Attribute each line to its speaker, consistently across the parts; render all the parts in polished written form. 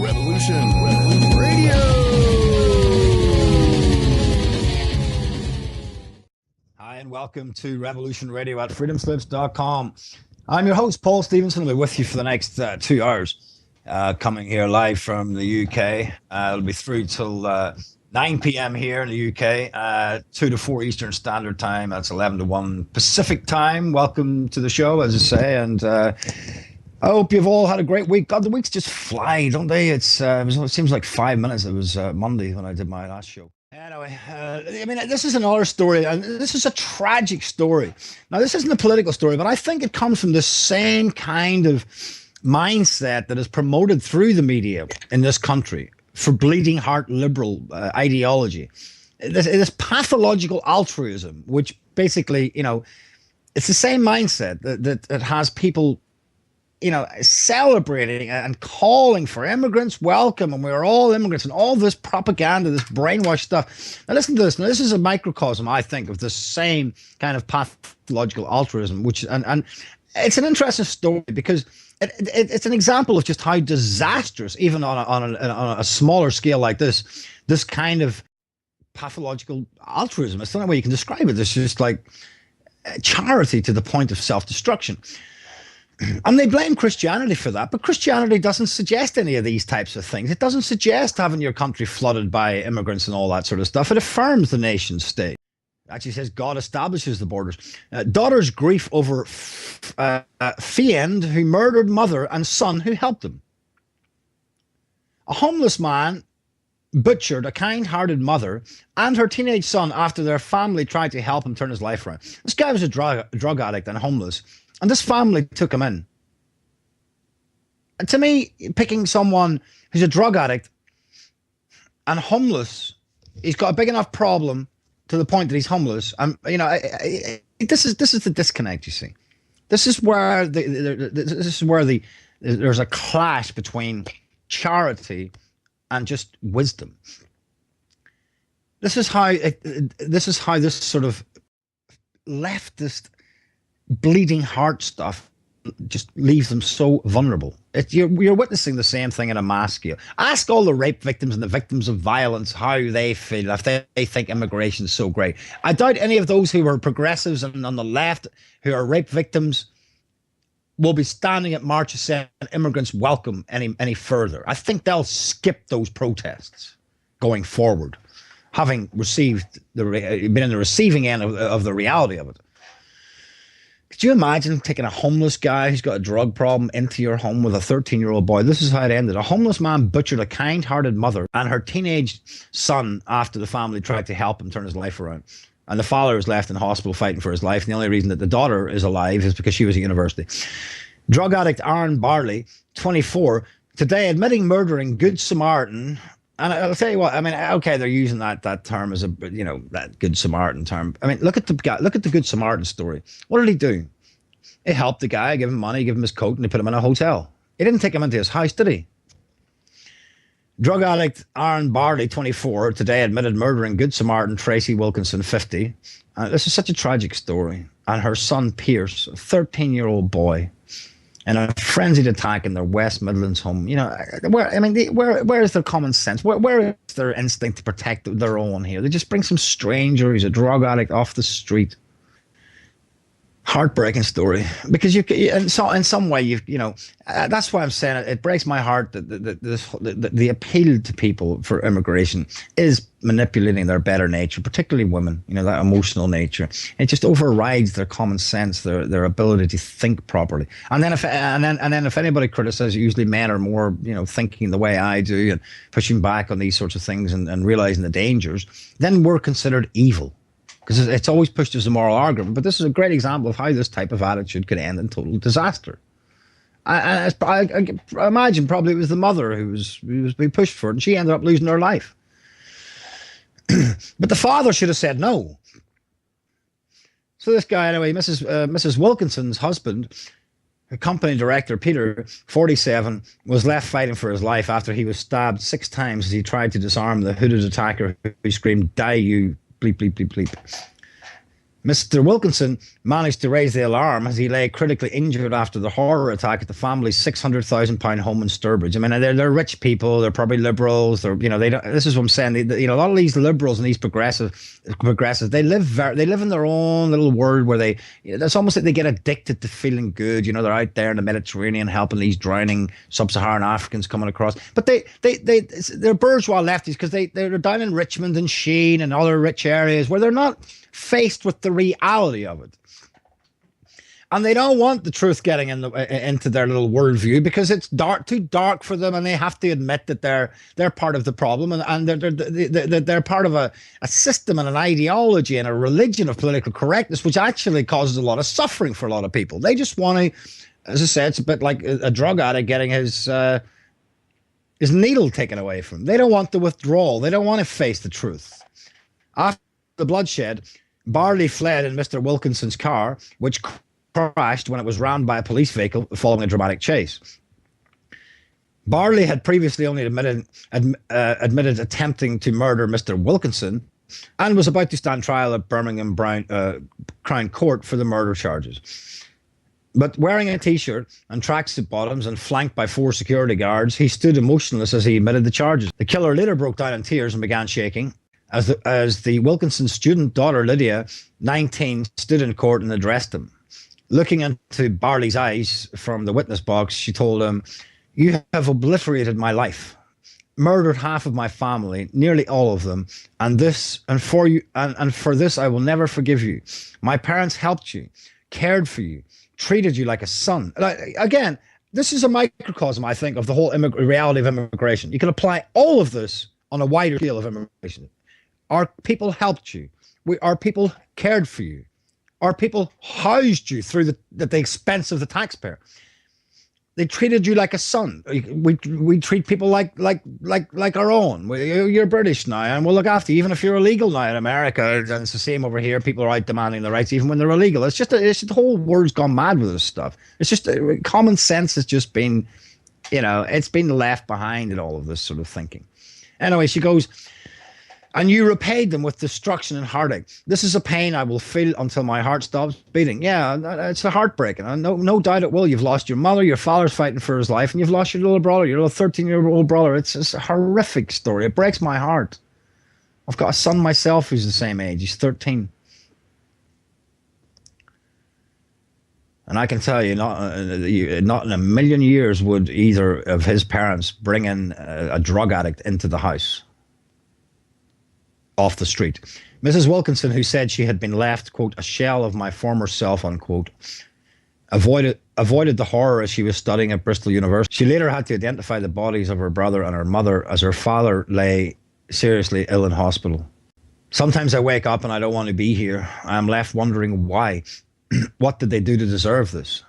Speaker 1: Revolution Radio. Hi, and welcome to Revolution Radio at freedomslips.com. I'm your host, Paul Stevenson. I'll be with you for the next 2 hours, coming here live from the UK. It'll be through till 9 p.m. here in the UK, 2 to 4 Eastern Standard Time. That's 11 to 1 Pacific Time. Welcome to the show, as I say, and I hope you've all had a great week. God, the weeks just fly, don't they? It seems like 5 minutes. It was Monday when I did my last show. Anyway, I mean, this is another story, and this is a tragic story. Now, this isn't a political story, but I think it comes from the same kind of mindset that is promoted through the media in this country for bleeding heart liberal ideology. This pathological altruism, which basically, it's the same mindset that has people, celebrating and calling for immigrants welcome, and we're all immigrants, and all this propaganda, this brainwash stuff. Now listen to this. Now this is a microcosm, I think, of the same kind of pathological altruism, which and it's an interesting story because it's an example of just how disastrous, even on a smaller scale like this kind of pathological altruism. It's the only way you can describe it. It's just like charity to the point of self-destruction. And they blame Christianity for that, but Christianity doesn't suggest any of these types of things. It doesn't suggest having your country flooded by immigrants and all that sort of stuff. It affirms the nation state. It actually says God establishes the borders. Daughter's grief over fiend who murdered mother and son who helped him. A homeless man butchered a kind-hearted mother and her teenage son after their family tried to help him turn his life around. This guy was a drug addict and homeless, and this family took him in. And to me, picking someone who's a drug addict and homeless, he's got a big enough problem to the point that he's homeless. This is the disconnect. You see, this is where there's a clash between charity and just wisdom. This is how this sort of leftist bleeding heart stuff just leaves them so vulnerable. You're witnessing the same thing in a mass scale. Ask all the rape victims and the victims of violence how they feel if they think immigration is so great. I doubt any of those who are progressives and on the left who are rape victims will be standing at marches saying immigrants welcome any further. I think they'll skip those protests going forward, having been in the receiving end of the reality of it. Could you imagine taking a homeless guy who's got a drug problem into your home with a 13-year-old boy? This is how it ended. A homeless man butchered a kind-hearted mother and her teenage son after the family tried to help him turn his life around. And the father was left in hospital fighting for his life. And the only reason that the daughter is alive is because she was at university. Drug addict Aaron Barley, 24, today admitting murdering Good Samaritan. And I'll tell you what, I mean, okay, they're using that term as that Good Samaritan term. I mean, look at the Good Samaritan story. What did he do? He helped the guy, give him money, give him his coat, and he put him in a hotel. He didn't take him into his house, did he? Drug addict Aaron Barley, 24, today admitted murdering Good Samaritan Tracy Wilkinson, 50. This is such a tragic story. And her son Pierce, a 13-year-old boy, in a frenzied attack in their West Midlands home. Where is their common sense? Where is their instinct to protect their own here? They just bring some stranger who's a drug addict off the street. Heartbreaking story, because in some way that's why I'm saying it breaks my heart that the appeal to people for immigration is manipulating their better nature, particularly women. That emotional nature. It just overrides their common sense, their ability to think properly. And then if anybody criticizes, usually men are more thinking the way I do and pushing back on these sorts of things and realizing the dangers. Then we're considered evil. Because it's always pushed as a moral argument. But this is a great example of how this type of attitude could end in total disaster. I imagine probably it was the mother who was being pushed for it, and she ended up losing her life. But the father should have said no. So this guy, anyway, Mrs. Wilkinson's husband, her company director, Peter, 47, was left fighting for his life after he was stabbed 6 times as he tried to disarm the hooded attacker who screamed, "Die, you bleep, bleep, bleep, bleep." Mr. Wilkinson managed to raise the alarm as he lay critically injured after the horror attack at the family's £600,000 home in Stourbridge. I mean, they're rich people. They're probably liberals. They're, you know, they don't, this is what I'm saying. A lot of these liberals and these progressives, they live in their own little world where they, it's almost like they get addicted to feeling good. You know, they're out there in the Mediterranean helping these drowning sub-Saharan Africans coming across. But they're bourgeois lefties because they're down in Richmond and Sheen and other rich areas where they're not faced with the reality of it, and they don't want the truth getting into their little worldview because it's too dark for them, and they have to admit that they're part of the problem, and they're part of a system and an ideology and a religion of political correctness, which actually causes a lot of suffering for a lot of people. They just want to, as I said, it's a bit like a drug addict getting his needle taken away from him. They don't want the withdrawal. They don't want to face the truth. After the bloodshed, Barley fled in Mr. Wilkinson's car, which crashed when it was rammed by a police vehicle following a dramatic chase. Barley had previously only admitted attempting to murder Mr. Wilkinson and was about to stand trial at Birmingham Crown Court for the murder charges. But wearing a T-shirt and tracksuit bottoms and flanked by 4 security guards, he stood emotionless as he admitted the charges. The killer later broke down in tears and began shaking. As the Wilkinson student daughter, Lydia, 19, stood in court and addressed him. Looking into Barley's eyes from the witness box, she told him, "You have obliterated my life, murdered half of my family, nearly all of them, and for this I will never forgive you. My parents helped you, cared for you, treated you like a son." Again, this is a microcosm, I think, of the whole reality of immigration. You can apply all of this on a wider scale of immigration. Our people helped you. Our people cared for you. Our people housed you through the expense of the taxpayer. They treated you like a son. We treat people like our own. You're British now, and we'll look after you, even if you're illegal now in America. And it's the same over here. People are out demanding their rights, even when they're illegal. It's just the whole world's gone mad with this stuff. It's just common sense has just been, it's been left behind in all of this sort of thinking. Anyway, she goes, "And you repaid them with destruction and heartache. This is a pain I will feel until my heart stops beating." Yeah, it's a heartbreaking. No doubt it will. You've lost your mother, your father's fighting for his life, and you've lost your little brother, your little 13-year-old brother. It's a horrific story. It breaks my heart. I've got a son myself who's the same age. He's 13. And I can tell you, not in a million years would either of his parents bring in a drug addict into the house off the street. Mrs. Wilkinson, who said she had been left, quote, "a shell of my former self," unquote, avoided the horror as she was studying at Bristol University. She later had to identify the bodies of her brother and her mother as her father lay seriously ill in hospital. "Sometimes I wake up and I don't want to be here. I am left wondering why. What did they do to deserve this?"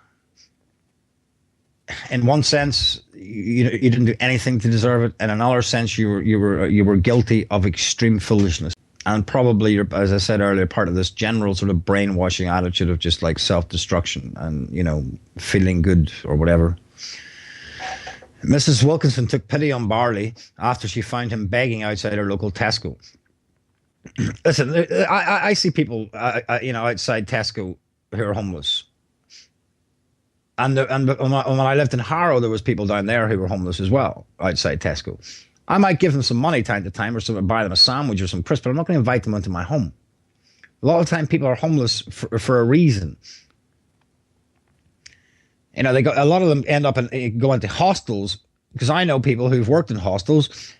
Speaker 1: In one sense, you didn't do anything to deserve it. In another sense, you were guilty of extreme foolishness, and probably, as I said earlier, part of this general sort of brainwashing attitude of just like self-destruction and feeling good or whatever. Mrs. Wilkinson took pity on Barley after she found him begging outside her local Tesco. Listen, I see people outside Tesco who are homeless. And when I lived in Harrow, there was people down there who were homeless as well, outside Tesco. I might give them some money time to time or something, buy them a sandwich or some crisps, but I'm not going to invite them into my home. A lot of the time people are homeless for a reason. A lot of them end up go into hostels, because I know people who've worked in hostels,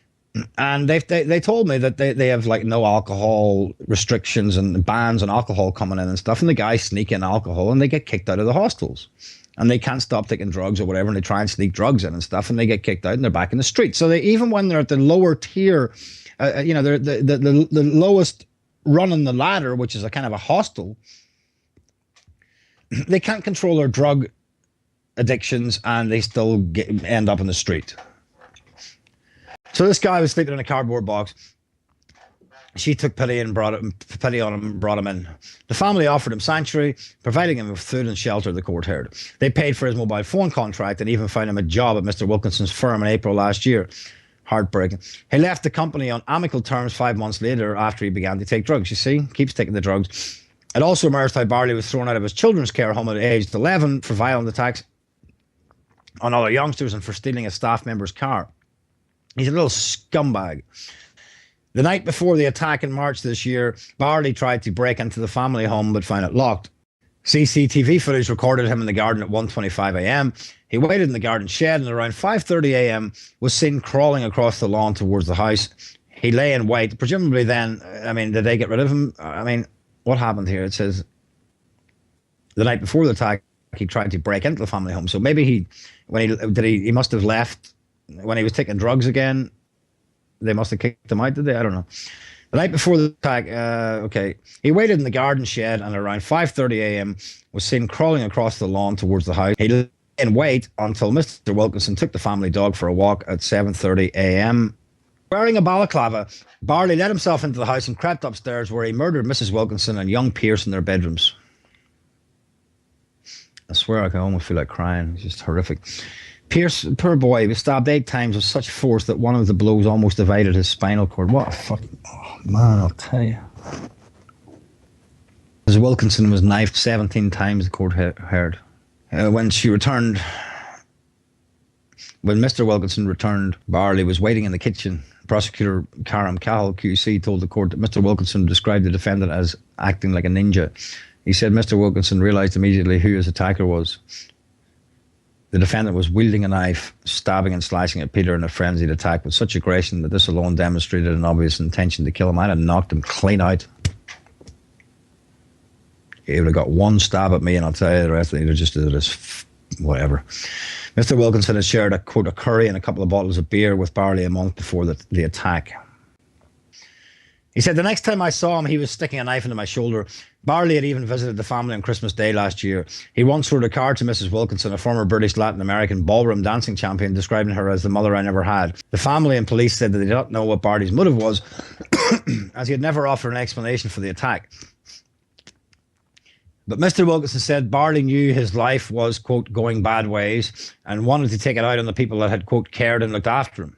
Speaker 1: and they told me that they have like no alcohol restrictions and bans on alcohol coming in and stuff, and the guys sneak in alcohol and they get kicked out of the hostels. And they can't stop taking drugs or whatever, and they try and sneak drugs in and stuff, and they get kicked out and they're back in the street. So even when they're at the lower tier, they're the lowest run on the ladder, which is a kind of a hostel, they can't control their drug addictions and they still end up in the street. So this guy was sleeping in a cardboard box. She took pity on him and brought him in. The family offered him sanctuary, providing him with food and shelter, the court heard. They paid for his mobile phone contract and even found him a job at Mr. Wilkinson's firm in April last year. Heartbreaking. He left the company on amicable terms 5 months later after he began to take drugs. You see, keeps taking the drugs. It also emerged how Barley was thrown out of his children's care home at age 11 for violent attacks on other youngsters and for stealing a staff member's car. He's a little scumbag. The night before the attack in March this year, Barley tried to break into the family home but found it locked. CCTV footage recorded him in the garden at 1:25 a.m. He waited in the garden shed and around 5:30 a.m. was seen crawling across the lawn towards the house. He lay in wait. Presumably then, I mean, did they get rid of him? I mean, what happened here? It says the night before the attack, he tried to break into the family home. So maybe he must have left when he was taking drugs again. They must have kicked him out, did they? I don't know. The night before the attack, okay, he waited in the garden shed and around 5:30 a.m. was seen crawling across the lawn towards the house. He lay in wait until Mr. Wilkinson took the family dog for a walk at 7:30 a.m. Wearing a balaclava, Barley let himself into the house and crept upstairs, where he murdered Mrs. Wilkinson and young Pierce in their bedrooms. I swear I can almost feel like crying. It's just horrific. Pierce, poor boy, was stabbed 8 times with such force that one of the blows almost divided his spinal cord. What a fucking... Oh, man, I'll tell you. Mrs. Wilkinson was knifed 17 times, the court heard. When Mr. Wilkinson returned, Barley was waiting in the kitchen. Prosecutor Karam Cahill, QC, told the court that Mr. Wilkinson described the defendant as acting like a ninja. He said Mr. Wilkinson realised immediately who his attacker was. The defendant was wielding a knife, stabbing and slashing at Peter in a frenzied attack with such aggression that this alone demonstrated an obvious intention to kill him. I'd have knocked him clean out. He would have got one stab at me, and I'll tell you the rest of it, just did this, whatever. Mr. Wilkinson had shared a curry and a couple of bottles of beer with Barley a month before the attack. He said, the next time I saw him, he was sticking a knife into my shoulder. Barley had even visited the family on Christmas Day last year. He once wrote a card to Mrs. Wilkinson, a former British Latin American ballroom dancing champion, describing her as the mother I never had. The family and police said that they did not know what Barley's motive was, as he had never offered an explanation for the attack. But Mr. Wilkinson said Barley knew his life was, quote, going bad ways and wanted to take it out on the people that had, quote, cared and looked after him.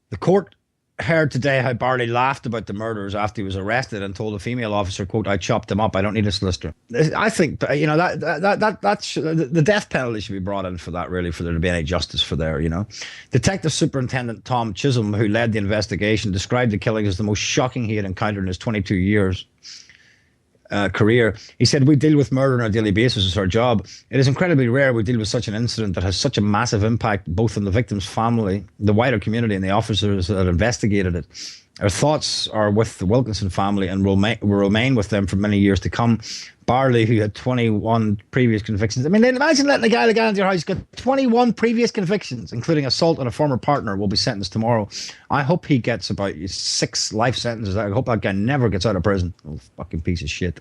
Speaker 1: The court heard today how Barley laughed about the murders after he was arrested and told a female officer, quote, I chopped him up, I don't need a solicitor. I think, you know, that's the death penalty should be brought in for that, really, for there to be any justice for there, you know. Detective Superintendent Tom Chisholm, who led the investigation, described the killing as the most shocking he had encountered in his 22 years career. He said, we deal with murder on a daily basis. It's our job. It is incredibly rare we deal with such an incident that has such a massive impact both on the victim's family, the wider community, and the officers that investigated it. Our thoughts are with the Wilkinson family and will remain with them for many years to come. Barley, who had 21 previous convictions. I mean, imagine letting a guy into your house, he's got 21 previous convictions, including assault on a former partner, will be sentenced tomorrow. I hope he gets about 6 life sentences. I hope that guy never gets out of prison. Oh, fucking piece of shit.